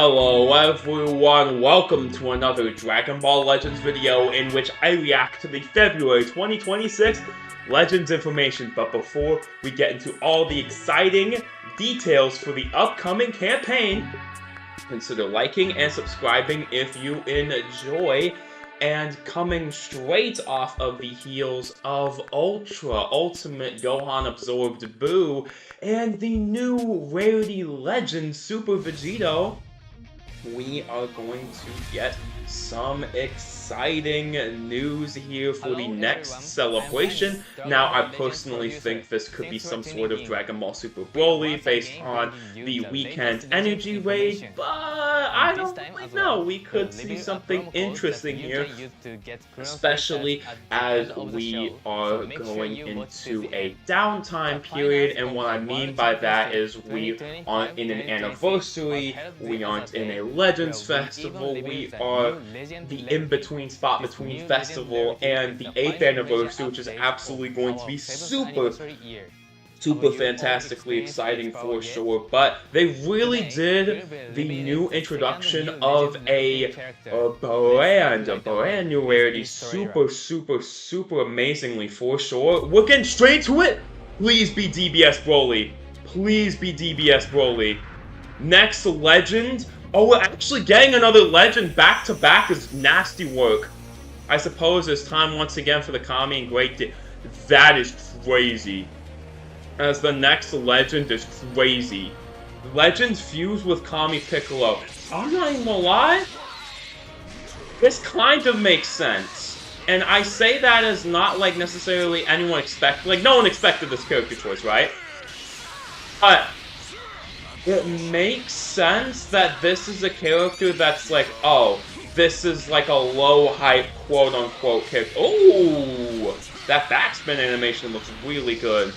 Hello everyone, welcome to another Dragon Ball Legends video in which I react to the February 2026 Legends information. But before we get into all the exciting details for the upcoming campaign, consider liking and subscribing if you enjoy. And coming straight off of the heels of Ultimate Gohan Absorbed Boo and the new Rarity Legend Super Vegito, we are going to get some exciting news here for the next celebration. Now, I personally think this could be some sort of Dragon Ball Super Broly based on the weekend energy raid, but I don't really know. We could see something interesting here, especially as we are going into a downtime period, and what I mean by that is we aren't in an anniversary, we aren't in a Legends Festival, we are the in-between spot between Festival and the 8th anniversary, which is absolutely going to be super fantastically exciting for sure. But they really did the new introduction of a brand new rarity super amazingly for sure. We're getting straight to it. Please be DBS Broly. Please be DBS Broly. Next legend. Oh, we're actually getting another legend back-to-back is nasty work. I suppose it's time once again for the Kami and Great That is crazy. As the next legend is crazy. Legends fused with Kami Piccolo. I'm not even gonna lie. This kind of makes sense. And I say that as not like necessarily anyone expected. Like, no one expected this character choice, right? But it makes sense that this is a character that's like, oh, this is like a low-hype, quote-unquote character. Oh, that backspin animation looks really good.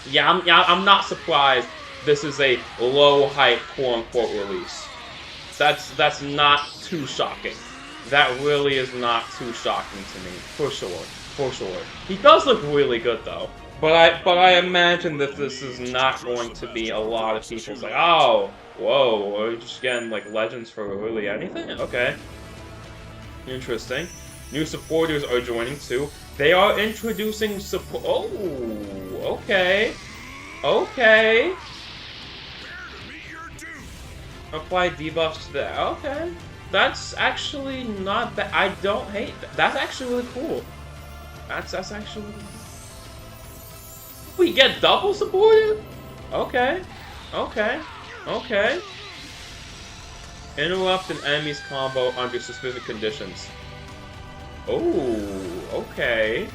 Yeah, I'm not surprised this is a low-hype, quote-unquote release. That's not too shocking. That really is not too shocking to me, for sure. He does look really good, though. But I imagine that this is not going to be a lot of people's like, oh, whoa, are we just getting like legends for really anything? Okay. Interesting. New supporters are joining too. They are introducing support. Oh, okay. Okay. Apply debuffs there. Okay. That's actually not bad. I don't hate that. That's actually really cool. That's actually... We get double supported? Okay. Interrupt an enemy's combo under specific conditions. Oh, okay.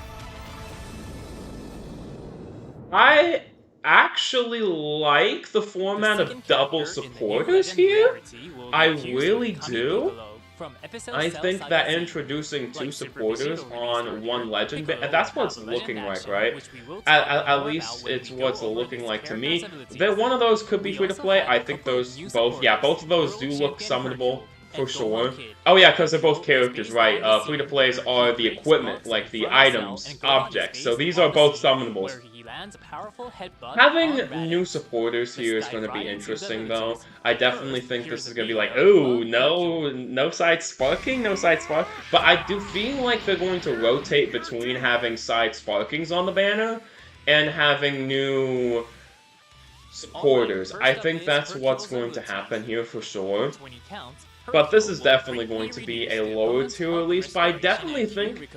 I actually like the format of double supporters here. I really do. I think that introducing two supporters on one legend, that's what it's looking like, right? At least it's what's looking like to me. That one of those could be free to play. I think those both, yeah, both of those do look summonable for sure. Oh yeah, because they're both characters, right? Free to plays are the equipment, like the items, objects. So these are both summonables. Having new supporters here is going to be interesting, though. I definitely think this is going to be like, oh, no side sparking, But I do feel like they're going to rotate between having side sparkings on the banner and having new supporters. I think that's what's going to happen here for sure. But this is definitely going to be a lower tier release, but I definitely think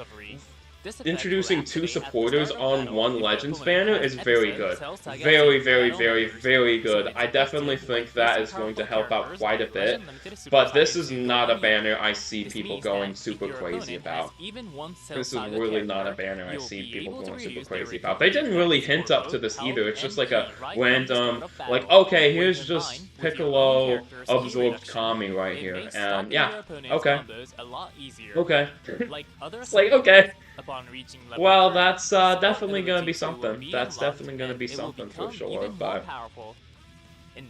introducing two supporters on one Legends banner is very good. Very good. I definitely think that is going to help out quite a bit. But this is not a banner I see people going super crazy about. This is really not a banner I see people going super crazy about. They didn't really hint up to this either. It's just like a random, like, okay, here's just Piccolo absorbed Kami right here. And yeah, okay. It's like, okay. Well, that's definitely gonna be something. That's definitely gonna be something for sure, but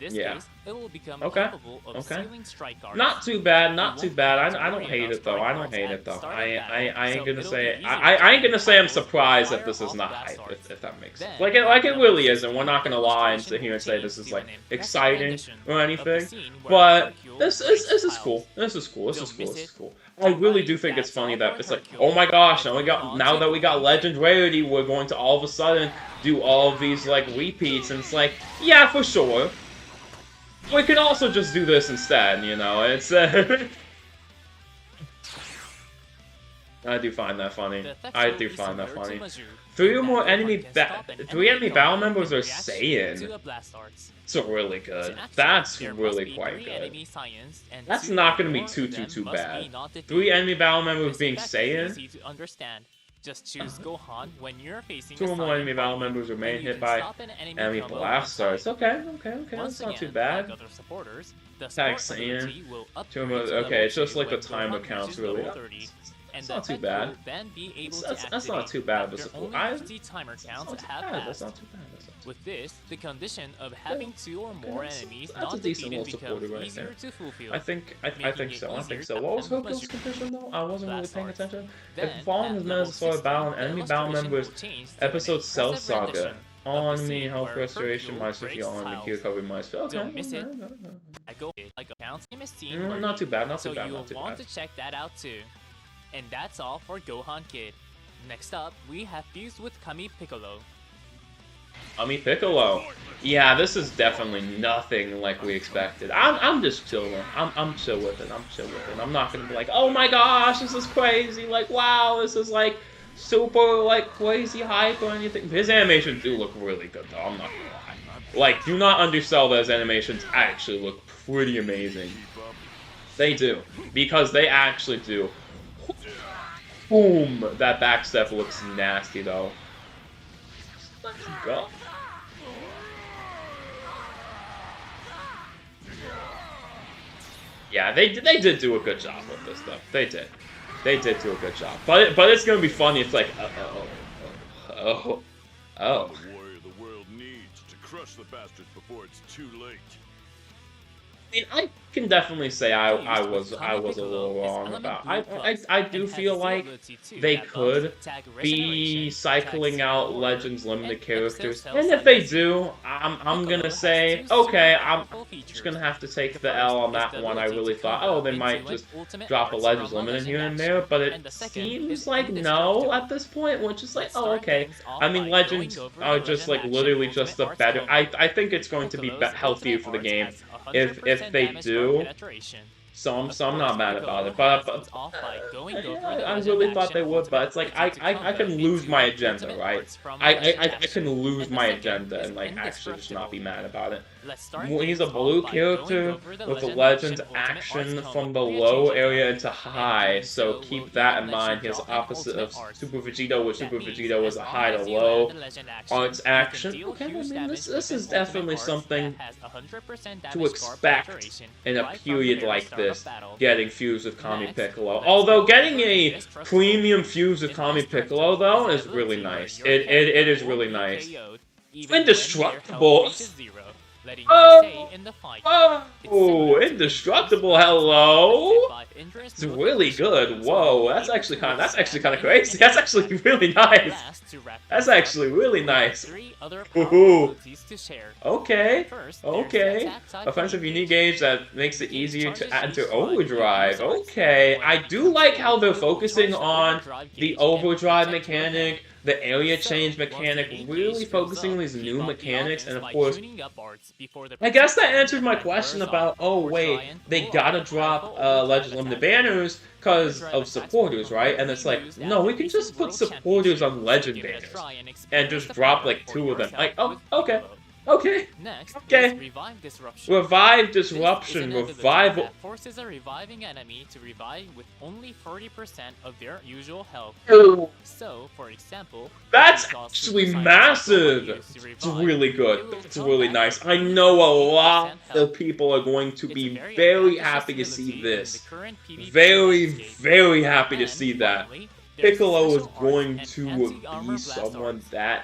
yeah. it will become Okay. capable of Okay. sealing strike arts. Not too bad, not You too won't bad. have to I don't worry hate about it though. strike I don't arts hate at it the though. start I of battle, I ain't so gonna it'll be say easier I to ain't gonna defend say I'm combos or surprised that fire this is off not blast hype, arts. if that makes sense. Then, Like at it level really isn't. We're 16, not the gonna lie and illustration sit here will and say change this is to like an impressive exciting rendition or of the anything. scene where But Hercule this breaks is tiles. cool. This is cool. This is Don't cool. This miss is cool. it. This is cool. I really do think it's That's funny all that for it's like, Hercule. oh my gosh, Let's move on now to that we got Gohan Legend Kid. Rarity, we're going to all of a sudden do all of these like repeats, and it's like, yeah, for sure. We can also just do this instead, you know. It's I do find that funny. I do find that funny. Three enemy battle members are Saiyan. It's really good. That's really quite good. That's not gonna be too bad. 3 enemy battle members being Saiyan. Just choose Gohan when you're facing 2 or more enemy battle members remain hit by enemy blast stars. Okay, that's not too bad. Attack Saiyan. 2 or more, okay, it's just like the timer counts really up. It's not too bad. That's not too bad of a support. That's not too bad. With this, the condition of having 2 or more enemies That's a not decent defeated little becomes supporter right easier there. to fulfill. I think so. What was Hoku's condition though? I wasn't really paying attention. If following his Mesosaur battle, enemy battle members, episode Cell Saga. On me, health restoration, my Sushi on me, Q cover my spell. Okay. Not too bad, So you'll want to check that out too. And that's all for Gohan Kid. Next up, we have fused with Kami Piccolo. Piccolo. Yeah, this is definitely nothing like we expected. I'm just chilling. I'm chill with it. I'm not gonna be like, oh my gosh, this is crazy. Like, wow, this is like super like crazy hype or anything. His animations do look really good though. I'm not gonna lie. Like, do not undersell those animations. Actually, look pretty amazing. They do, because they actually do. Boom! That backstep looks nasty though. Let's go. Yeah, they did do a good job with this stuff. They did do a good job. But it's gonna be funny. It's like, oh. The warrior the world needs to crush the bastards before it's too late. I mean, I can definitely say I was a little wrong about. I do feel like they could be cycling out Legends limited characters, and if they do, I'm gonna say okay. I'm just gonna have to take the L on that one. I really thought, oh, they might just drop a Legends limited here and there, but it seems like no at this point, which is like, oh, okay. I mean, Legends are just like literally just the better. I think it's going to be healthier for the game if they do. So I'm not mad about it, but I really thought they would, but it's like I can lose my agenda, right? I can lose my agenda and like actually just not be mad about it. He's a blue character with a Legends action from the low area into high, so keep that in mind. He has the opposite of Super Vegito, where Super Vegito was a high to low arts action. Okay, I mean this is definitely something to expect in a period like this, getting fused with Kami Piccolo. Although getting a premium fuse with Kami Piccolo though is really nice. It is really nice. Indestructible. Oh, indestructible! Hello. It's really good. Whoa, that's actually kind of crazy. That's actually really nice. That's actually really nice. Ooh. Okay. Offensive unique gauge that makes it easier to add to overdrive. Okay. I do like how they're focusing on the overdrive mechanic, the area change mechanic, really focusing on these new mechanics, and of course, I guess that answered my question about, oh wait, they gotta drop Legends Limited banners because of supporters, right? And it's like, no, we can just put supporters on Legend banners and just drop like 2 of them. Like, oh, okay. Next, Revive Disruption. Revival. Forces a reviving enemy to revive with only 30% of their usual health. So, for example, that's actually massive. It's really good. It's really nice. I know a lot of people are going to be very happy to see this. Very happy to see that. Piccolo is going to be someone that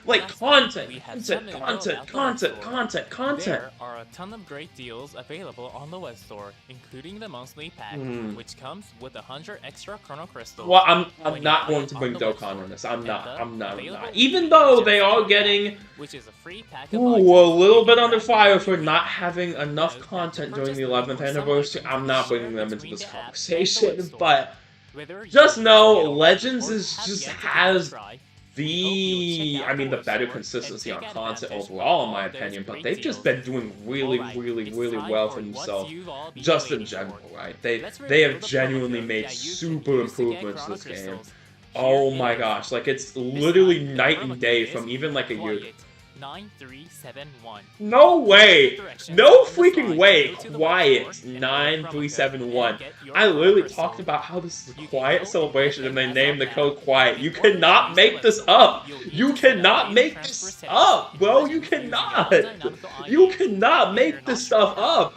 Like, Last content, we had content, Summon content, out the content, web store. content, content. There are a ton of great deals available on the web store, including the monthly pack, which comes with 100 extra Chrono Crystals. Well, I'm When not you going buy to it bring on the web Dokkan store. in this. I'm not. Available Even though just they are one pack, getting which is a free pack a of items little you bit can under grab fire whenever for you not want. having enough Note that content the during the purchase link 11th for some anniversary. items I'm is not shared bringing them into between this the app and the web conversation, store. but Whether you just use know Piccolo Legends or is have just yet to give it a has try, I mean, the better consistency on content overall, in my opinion, but they've just been doing really well for themselves, just in general, right? They have genuinely made super improvements to this game. Oh my gosh, like it's literally night and day from even like a year. 9371. No way! No freaking way! Quiet 9371. I literally talked about how this is a quiet celebration and they named the code Quiet. You cannot make this up! You cannot make this up, bro! You cannot! You cannot make this stuff up!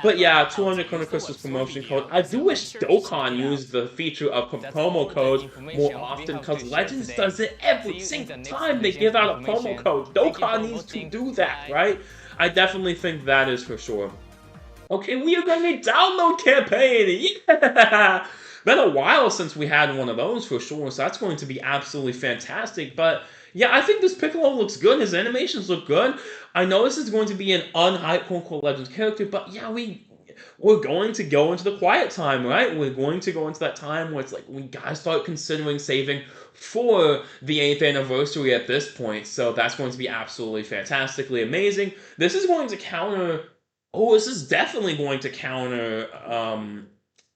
But yeah, 200 Chrono Crystals promotion code. I do wish Dokkan used the feature of promo codes more often, because Legends does it every single time they give out a promo code. Dokkan needs to do that, right? I definitely think that is for sure. Okay, we are going to download campaign! Yeah! Been a while since we had one of those for sure, so that's going to be absolutely fantastic. But yeah, I think this Piccolo looks good. His animations look good. I know this is going to be an unhyped quote-unquote Legends character, but yeah, we're going to go into the quiet time, right? We're going to go into that time where it's like we gotta start considering saving for the 8th anniversary at this point. So that's going to be absolutely fantastically amazing. This is going to counter... Oh, this is definitely going to counter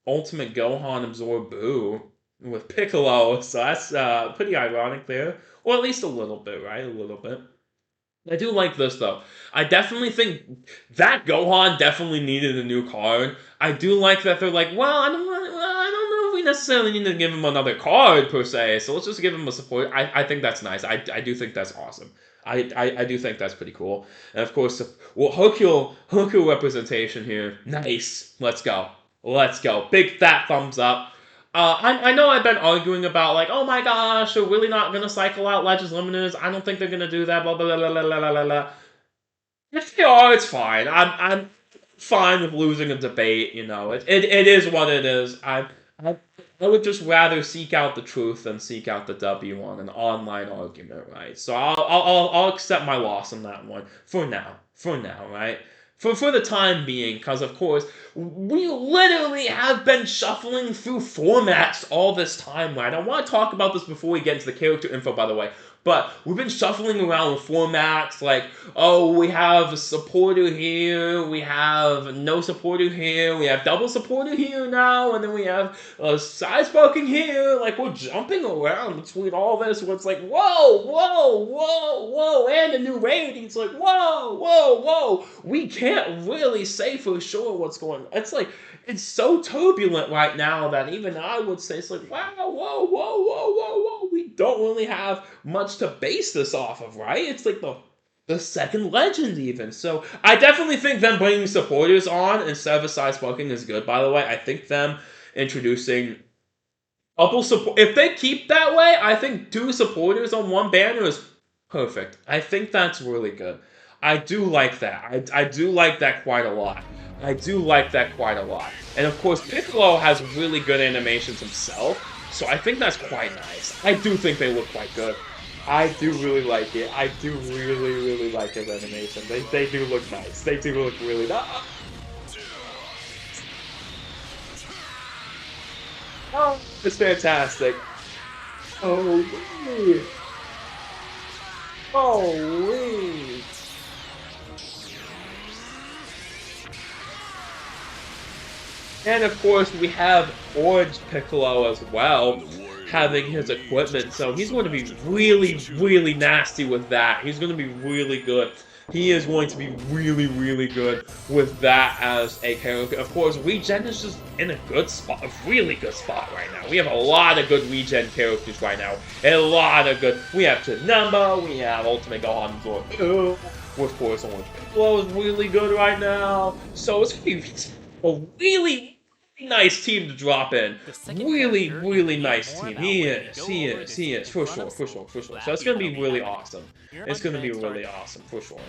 Ultimate Gohan Absorb Boo with Piccolo. So that's pretty ironic there. Or at least a little bit, right? A little bit. I do like this, though. I definitely think that Gohan definitely needed a new card. I do like that they're like, well, I don't know if we necessarily need to give him another card, per se, so let's just give him a support. I think that's nice. I do think that's awesome. I do think that's pretty cool. And of course, well, Hoku representation here. Nice. Let's go. Let's go. Big fat thumbs up. I know I've been arguing about, like, oh my gosh, they're really not going to cycle out Legends Limiters. I don't think they're going to do that, blah, blah, blah, blah, blah, blah, blah. If they are, it's fine. I'm fine with losing a debate, you know. It is what it is. I would just rather seek out the truth than seek out the W on an online argument, right? So I'll accept my loss on that one for now, right? For the time being, because of course, we literally have been shuffling through formats all this time, right? I want to talk about this before we get into the character info, by the way. But we've been shuffling around with formats like, oh, we have a supporter here, we have no supporter here, we have double supporter here now, and then we have side spoken here. Like, we're jumping around between all this where it's like, whoa, and a new rating. It's like, whoa. We can't really say for sure what's going on. It's like, it's so turbulent right now that even I would say it's like, wow, whoa. We don't really have much to base this off of, right? It's like the second legend even. So I definitely think them bringing supporters on instead of a side spoken is good, by the way. I think them introducing double support, if they keep that way, I think 2 supporters on 1 banner is perfect. I think that's really good. I do like that. I do like that quite a lot. And of course, Piccolo has really good animations himself, so I think that's quite nice. I do think they look quite good. I do really like it. I do really like his animation. They do look nice. They do look really nice. Oh, it's fantastic. Holy. And of course, we have Orange Piccolo as well, having his equipment, so he's going to be really nasty with that. He's going to be really good. He is going to be really good with that as a character. Of course, Regen is just in a good spot, a really good spot right now. We have a lot of good Regen characters right now. A lot of good. We have Janemba, we have Ultimate Gohan Zoro. Of course, Orange Piccolo is really good right now. So it's going to be a really nice team to drop in. Really nice team. He is. For sure. So it's going to be really awesome. It's going to be really awesome, for sure.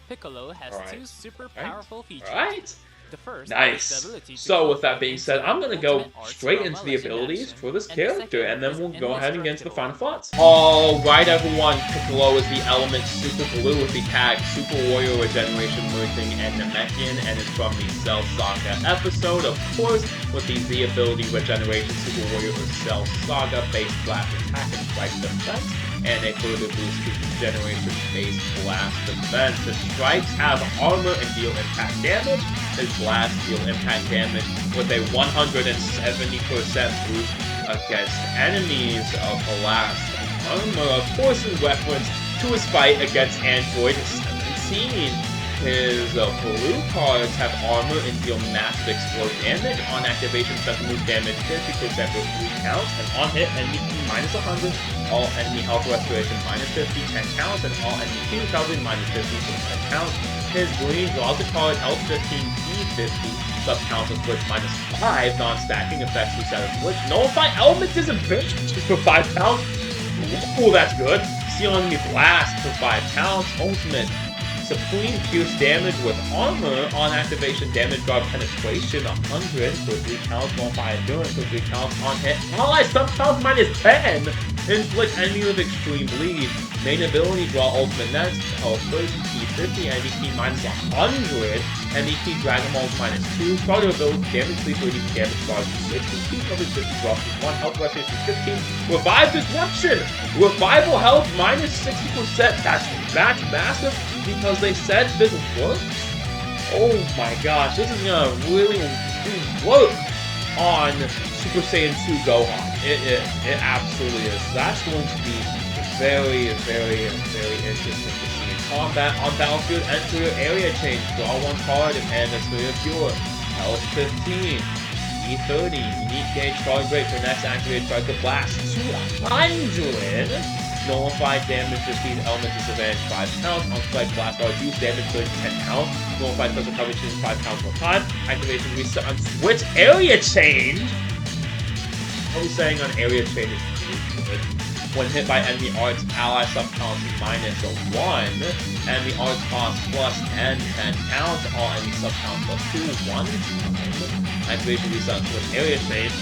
Piccolo has 2 super powerful features. Alright. The first Nice. is the ability to So with that call being into said, I'm the going to go ultimate arts straight from into a the legend abilities action, for this and the character, second and then is we'll go ahead and get into the final indestructible. thoughts. Alright everyone, Piccolo is the element Super Blue with the tag Super Warrior Regeneration Merging and Namekian, and is from the Cell Saga episode, of course, with the Z ability Regeneration Super Warrior or Cell Saga base blast attack and strike defense, and a further boost to Regeneration base blast defense. His strikes have armor and deal impact damage. His blasts deal impact damage with a 170% boost against enemies of blast armor. Of course, in reference to his fight against Android 17. His blue cards have armor and deal massive explode damage. On activation, special move damage 50% for 3 counts, and on hit, enemy key minus 100, all enemy health restoration minus 50, 10 counts, and all enemy key recovery minus 50 for 10 counts. His green draws a card, health 15, key 50, sub counts of which minus 5, non-stacking effects reset of which. Nullify elements is a bitch just for 5 counts. Ooh, that's good. Seal enemy blast for 5 counts. Ultimate Supreme Pierce damage with armor. On activation, damage guard penetration 100 for 3 counts. Nullify endurance for 3 counts. On hit, ally sub counts minus 10. Inflict enemy with extreme bleed. Main ability, draw ultimate next. Health 30, key 50, enemy key minus 100. Enemy key Dragon Balls minus 2. Starter ability, damage 330, damage guard 60. Key coverage 50, drop 1. Health restoration 15. Revive disruption. Revival health minus 60%. That's massive. Because they said this works? Oh my gosh, this is gonna really work on Super Saiyan 2 Gohan. It absolutely is. That's going to be very, very, very interesting to see. In combat, on battlefield, enter your area change. Draw 1 card and a Spirit of Pure. Health 15. E30. Unique gauge charge rate for next activated strike to blast 200. Nullified damage received element disadvantage 5 counts. On strike blast are use damage 30 10 counts. Nullified special coverage is 5 counts per time. Activation reset on switch area change. What are we saying on area change is good. When hit by enemy arts, ally sub counts minus 1. Enemy arts cost plus 10 counts. All enemy sub counts plus 2 1 time. Activation reset on switch area change.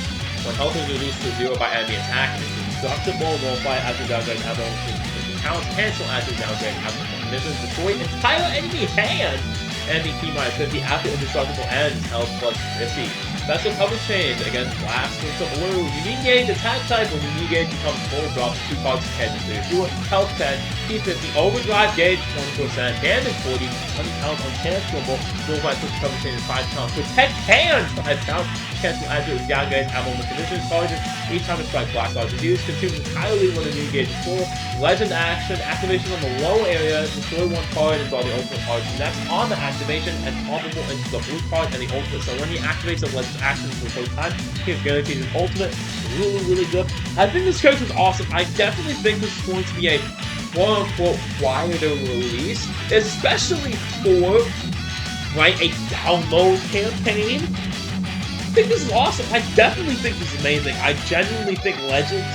When health is reduced to 0 by enemy attack, it is indestructible. Nullify after downgrade ammo 50 counts. Cancel after downgrade ammo conditions. Destroy entire enemy hand. Enemy key minus 50 after indestructible ends. Health plus 50. Special cover change against blast with the blue. Unique gauge attack type when unique gauge becomes full. Drop 2 cards to 10 instead of 2. Health 10. Key 50. Overdrive gauge 20%. Damage 40. 20 counts uncancelable. Nullify special cover change 5 counts. Protect hands 5 counts. Cancel after downgrade ammo conditions. Charges. Each time a strike blast dodge is used, consumes entirely when the new gauge is full. Legend action, activation on the low area, destroy 1 card and draw the ultimate card next on the activation and comparable into the blue card and the ultimate. So when he activates the legend's action for the first time, he is guaranteed an ultimate. Really, really good. I think this character is awesome. I definitely think this is going to be a quote-unquote quieter release, especially for, right, a download campaign. I think this is awesome. I definitely think this is amazing. I genuinely think Legends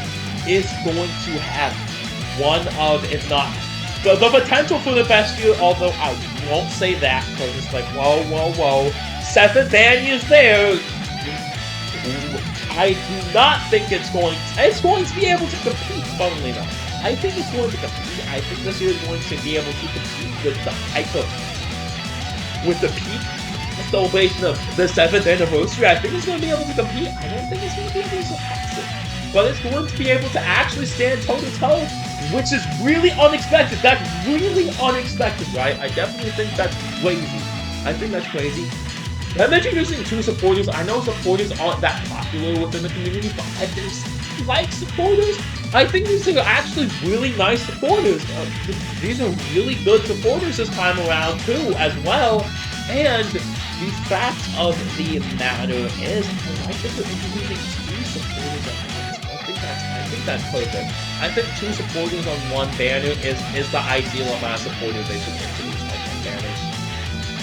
is going to have one of, if not, the potential for the best year, although I won't say that, because it's like, whoa. 7th ban is there. I do not think it's going to be able to compete, funnily enough. I think it's going to compete. I think this year is going to be able to compete with the hype of, with the peak celebration of the 7th anniversary. I think it's going to be able to compete. I don't think it's going to be able to surpass it. But it's going to be able to actually stand toe-to-toe, which is really unexpected. That's really unexpected, right? I definitely think that's crazy. I think that's crazy. I'm introducing 2 supporters. I know supporters aren't that popular within the community, but I think like supporters. I think these are actually really nice supporters. These are really good supporters this time around, too, as well. And the fact of the matter is, I like that they're introducing 2 supporters at once. I think that's perfect. I think 2 supporters on 1 banner is the ideal amount of supporters they should introduce on 1 banner.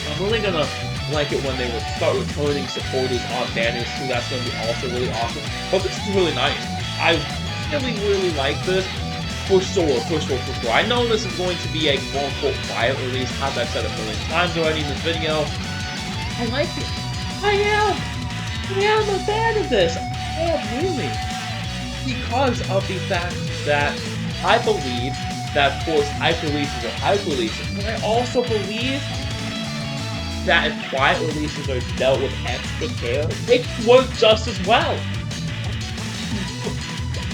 I'm really gonna like it when they would start returning supporters on banners too. That's gonna be also really awesome. But this is really nice. I really like this. For sure. I know this is going to be a quote-unquote quiet release, as I've said a million times already in this video. I like it. I am a fan of this. I am really. Because of the fact that I believe that, of course, hyper releases are hyper releases, but I also believe that if quiet releases are dealt with extra care, they can work just as well.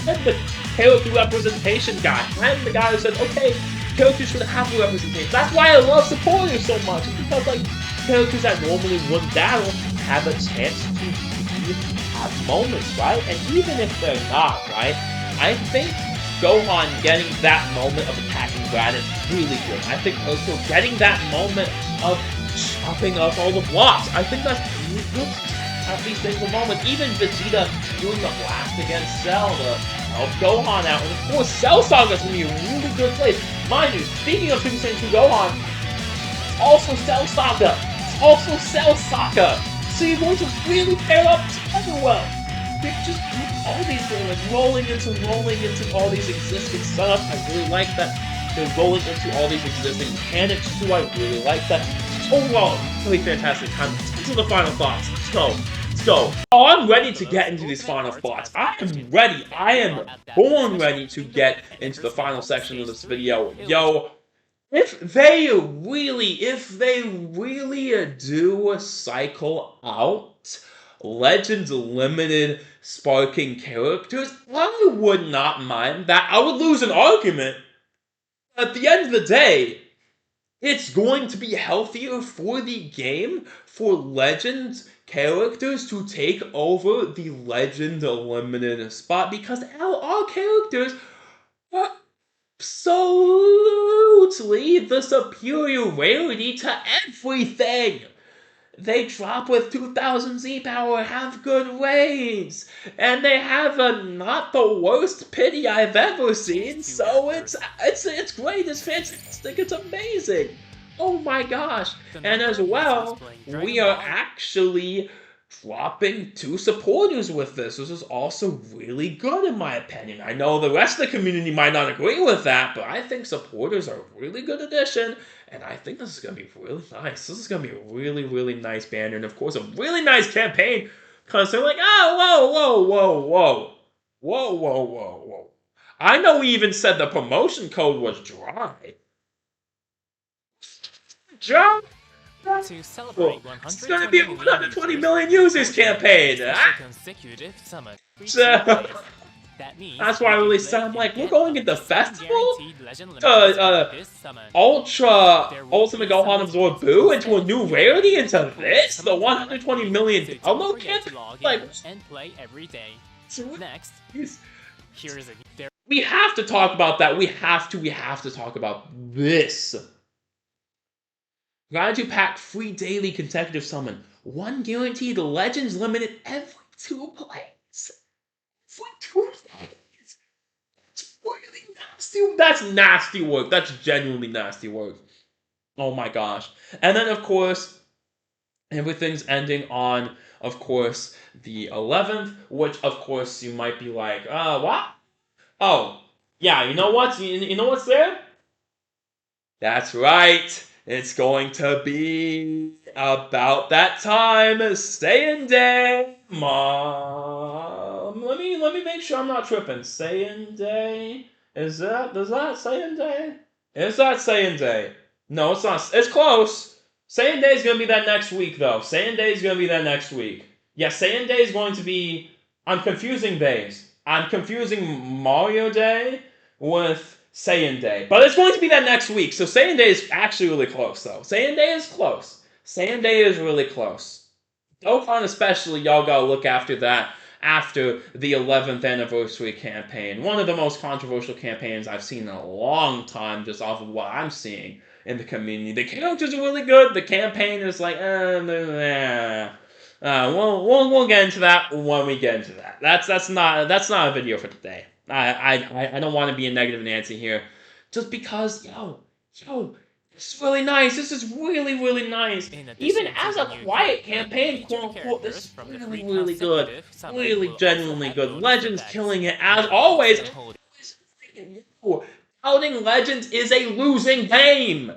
I'm the character representation guy. I'm the guy who said, okay, characters should have a representation. That's why I love supporters so much. It's because, like, characters that normally wouldn't battle have a chance to have moments, right? And even if they're not, right, I think Gohan getting that moment of attacking Brad is really good. I think also getting that moment of chopping up all the blocks, I think that's really good at least single moment. Even Vegeta doing the blast against Cell to help Gohan out. And of course, Cell Saga's gonna be a really good place. Mind you, speaking of Super Saiyan 2 Gohan, it's also Cell Saga. It's also Cell Saga. So you're going to really pair up together well. They just do all these things, like rolling into all these existing setups. I really like that. They're rolling into all these existing mechanics too. I really like that. Overall, really fantastic time. Let's get to the final thoughts. Let's go. Let's go. Oh, I'm ready to get into these final thoughts. I am ready. I am born ready to get into the final section of this video. Yo. If they really do cycle out Legends Limited sparking characters, I would not mind that. I would lose an argument. At the end of the day, it's going to be healthier for the game for Legends characters to take over the Legend Limited spot because our characters are absolutely the superior rarity to everything. They drop with 2000 Z power, have good raids, and they have a not the worst pity I've ever seen. So it's great, it's fantastic, it's amazing. Oh my gosh! And as well, we are actually dropping 2 supporters with this. This is also really good in my opinion. I know the rest of the community might not agree with that, but I think supporters are a really good addition, and I think this is going to be really nice. This is going to be a really, really nice banner, and of course a really nice campaign, because they're like, oh, whoa. I know we even said the promotion code was dry. Dry? To celebrate 120 it's going to be a 120 million users campaign. That's why I really said, I'm like, we're going into festival? Ultimate Gohan Absorb Boo into a new rarity into this? The 120 million download campaign? Like, and play every day. Next, here is a we have to talk about that. We have to talk about this. Gratitude Pack free daily consecutive summon. 1 guaranteed Legends Limited every 2 plays. Every 2 plays. That's really nasty. That's nasty work. That's genuinely nasty work. Oh my gosh. And then, of course, everything's ending on, of course, the 11th, which, of course, you might be like, what? Oh, yeah, you know what? You know what's there? That's right. It's going to be about that time. Saiyan Day, Mom. Let me make sure I'm not tripping. Saiyan Day. Does that Saiyan Day? Is that Saiyan Day? No, it's not. It's close. Saiyan Day is gonna be that next week, though. Saiyan Day is gonna be that next week. Yeah, Saiyan Day is going to be. I'm confusing days. I'm confusing Mario Day with Saiyan Day. But it's going to be that next week, so Saiyan Day is actually really close, though. Saiyan Day is close. Saiyan Day is really close. Gohan especially, y'all gotta look after that after the 11th anniversary campaign. One of the most controversial campaigns I've seen in a long time, just off of what I'm seeing in the community. The characters are really good. The campaign is like, we'll get into that when we get into that. That's not a video for today. I don't want to be a negative Nancy here, just because yo, it's really nice. This is really, really nice. Even as a quiet campaign, quote unquote, this is really, really good. Really, genuinely good. Legends killing it as always. Outing Legends is a losing game.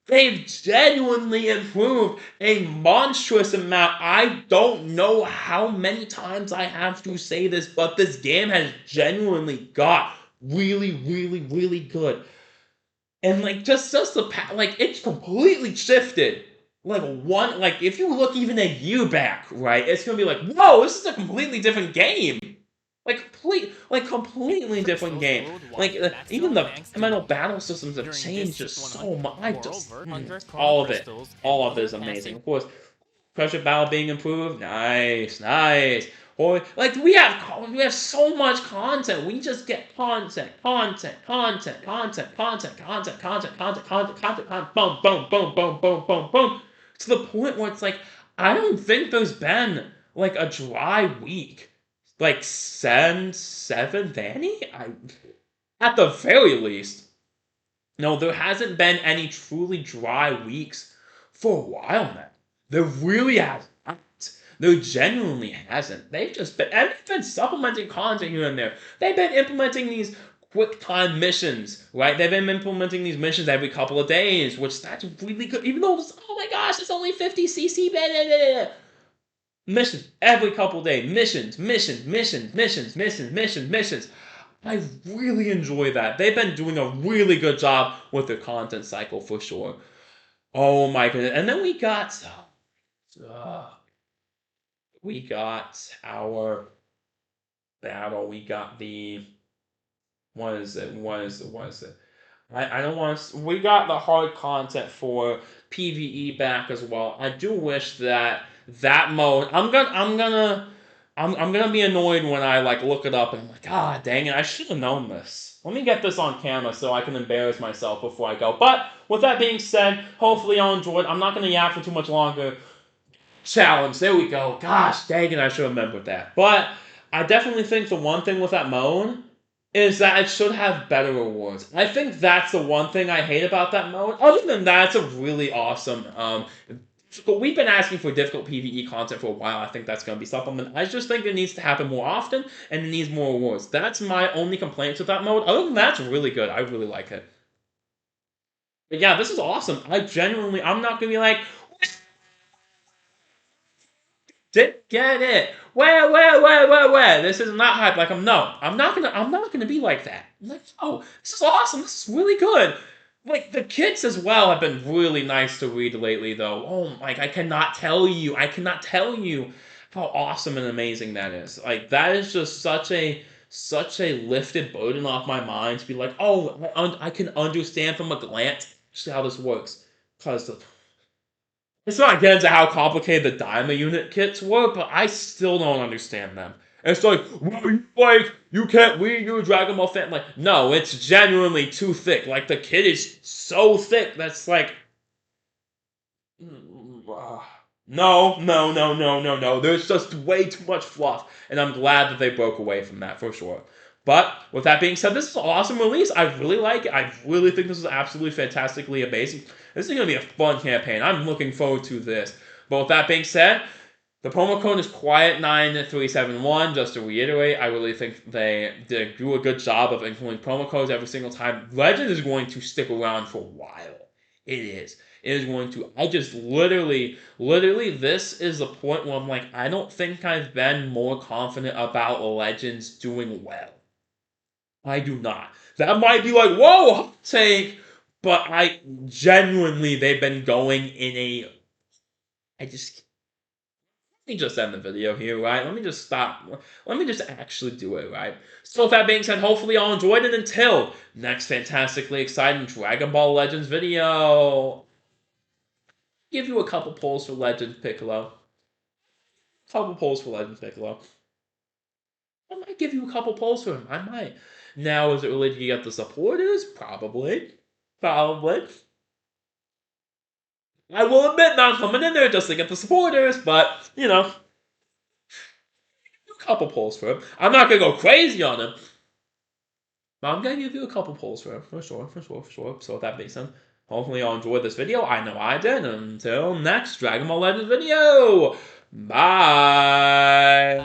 They've genuinely improved a monstrous amount. I don't know how many times I have to say this, but this game has genuinely got really, really, really good. And like just the like it's completely shifted. Like if you look even a year back, right, it's gonna be like, whoa, this is a completely different game. Like completely different game. Like even the fundamental battle systems have changed just so much. All of it is amazing. Of course, pressure battle being improved, nice, nice. Or like we have so much content. We just get content, boom, boom, boom, boom, boom, boom, boom. To the point where it's like I don't think there's been like a dry week like seven, Danny? At the very least. No, there hasn't been any truly dry weeks for a while now. There really hasn't. There genuinely hasn't. And they've been supplementing content here and there. They've been implementing these quick time missions, right? They've been implementing these missions every couple of days, which that's really good. Even though oh my gosh, it's only 50 CC. Blah, blah, blah. Missions every couple days. Missions. I really enjoy that. They've been doing a really good job with their content cycle for sure. Oh my goodness. And then we got our battle. We got the what is it? I don't want to. We got the hard content for PVE back as well. I do wish that mode. I'm gonna be annoyed when I like look it up and I'm like, ah, dang it, I should have known this. Let me get this on camera so I can embarrass myself before I go. But with that being said, hopefully y'all enjoyed. I'm not gonna yap for too much longer. Challenge. There we go. Gosh, dang it, I should have remembered that. But I definitely think the one thing with that mode is that it should have better rewards. I think that's the one thing I hate about that mode. Other than that, it's a really awesome. We've been asking for difficult PvE content for a while. I think that's going to be supplement. I just think it needs to happen more often, and it needs more rewards. That's my only complaints with that mode. Other than that, it's really good. I really like it. But yeah, this is awesome. I'm not going to be like, didn't get it. Where? This is not hype. Like I'm not gonna be like that. I'm like, oh, this is awesome. This is really good. Like the kits as well have been really nice to read lately, though. Oh, like I cannot tell you how awesome and amazing that is. Like that is just such a lifted burden off my mind to be like, oh, I can understand from a glance just how this works. Because it's not getting to how complicated the diamond unit kits were, but I still don't understand them. It's like, you can't read your Dragon Ball fan. Like, no, it's genuinely too thick. Like, the kit is so thick that's like... No. There's just way too much fluff, and I'm glad that they broke away from that for sure. But with that being said, this is an awesome release. I really like it. I really think this is absolutely fantastically amazing. This is going to be a fun campaign. I'm looking forward to this. But with that being said, the promo code is Quiet9371. Just to reiterate, I really think they do a good job of including promo codes every single time. Legend is going to stick around for a while. It is. It is going to. I just literally, this is the point where I'm like, I don't think I've been more confident about Legends doing well. I do not. That might be like, whoa, hot take, but I genuinely, they've been going in a. Let me just end the video here, right? Let me just stop. Let me just actually do it, right? So with that being said, hopefully y'all enjoyed it. Until next fantastically exciting Dragon Ball Legends video. Give you a couple polls for Legends Piccolo. I might give you a couple polls for him. I might. Now, is it related to get the supporters? Probably. I will admit, not coming in there just to get the supporters, but, you know. A couple polls for him. I'm not going to go crazy on him. But I'm going to give you a couple polls for him. For sure. So with that being said, hopefully y'all enjoyed this video. I know I did. Until next Dragon Ball Legends video. Bye.